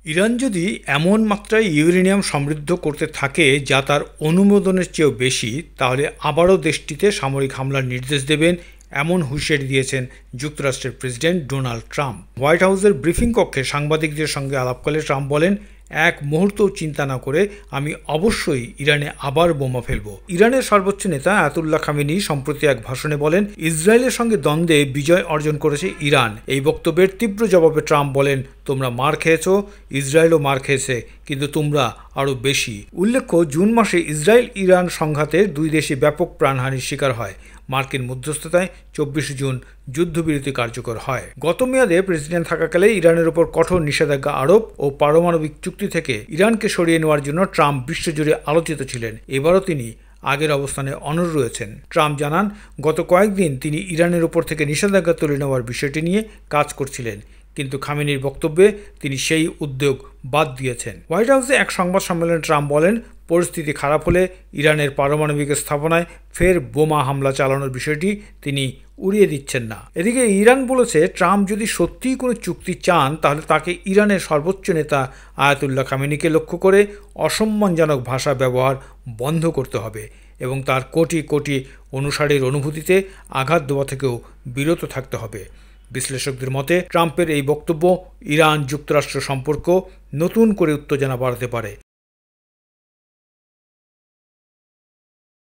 Iran যদি এমন মাত্রায় ইউরেনিয়াম সমৃদ্ধ করতে থাকে যা তার অনুমোদনের চেয়েও বেশি, তাহলে আবারও দেশটিতে সামরিক হামলার নির্দেশ দেবেন, এমন হুঁশিয়ারি দিয়েছেন যুক্তরাষ্ট্রের প্রেসিডেন্ট ডোনাল্ড ট্রাম্প। হোয়াইট হাউসের ব্রিফিং কক্ষে সাংবাদিকদের সঙ্গে আলাপকালে ট্রাম্প বলেন, এক মুহূর্তও চিন্তা না করে আমি অবশ্যই ইরানে আবার বোমা ফেলব। ইরানের সর্বোচ্চ নেতা আয়াতুল্লাহ খামেনি সম্প্রতি এক ভাষণে বলেন, ইসরায়েলের সঙ্গে দ্বন্দ্বে বিজয় অর্জন করেছে ইরান। এই বক্তব্যের তীব্র জবাবে ট্রাম্প বলেন, তোমরা মার খেয়েছ, ইসরায়েলও মার খেয়েছে, কিন্তু তোমরা আরও বেশি। উল্লেখ্য, জুন মাসে ইসরায়েল ইরান সংঘাতে দুই দেশই ব্যাপক প্রাণহানির শিকার হয়। মার্কিন মধ্যস্থতায় 24 জুন যুদ্ধবিরতি কার্যকর হয়। গত মেয়াদে প্রেসিডেন্ট থাকাকালে ইরানের ওপর কঠোর নিষেধাজ্ঞা আরোপ ও পারমাণবিক চুক্তি থেকে ইরানকে সরিয়ে নেওয়ার জন্য ট্রাম্প বিশ্বজুড়ে আলোচিত ছিলেন। এবারও তিনি আগের অবস্থানে অনড় রয়েছেন। ট্রাম্প জানান, গত কয়েকদিন তিনি ইরানের ওপর থেকে নিষেধাজ্ঞা তুলে নেওয়ার বিষয়টি নিয়ে কাজ করছিলেন, কিন্তু খামেনির বক্তব্যে তিনি সেই উদ্যোগ বাদ দিয়েছেন। হোয়াইট হাউসে এক সংবাদ সম্মেলনে ট্রাম্প বলেন, পরিস্থিতি খারাপ হলে ইরানের পারমাণবিক স্থাপনায় ফের বোমা হামলা চালানোর বিষয়টি তিনি উড়িয়ে দিচ্ছেন না। এদিকে ইরান বলেছে, ট্রাম্প যদি সত্যিই কোনো চুক্তি চান তাহলে তাকে ইরানের সর্বোচ্চ নেতা আয়াতুল্লাহ খামেনিকে লক্ষ্য করে অসম্মানজনক ভাষা ব্যবহার বন্ধ করতে হবে এবং তার কোটি কোটি অনুসারীর অনুভূতিতে আঘাত দেওয়া থেকেও বিরত থাকতে হবে। বিশ্লেষকদের মতে, ট্রাম্পের এই বক্তব্য ইরান যুক্তরাষ্ট্র সম্পর্ক নতুন করে উত্তেজনা বাড়াতে পারে।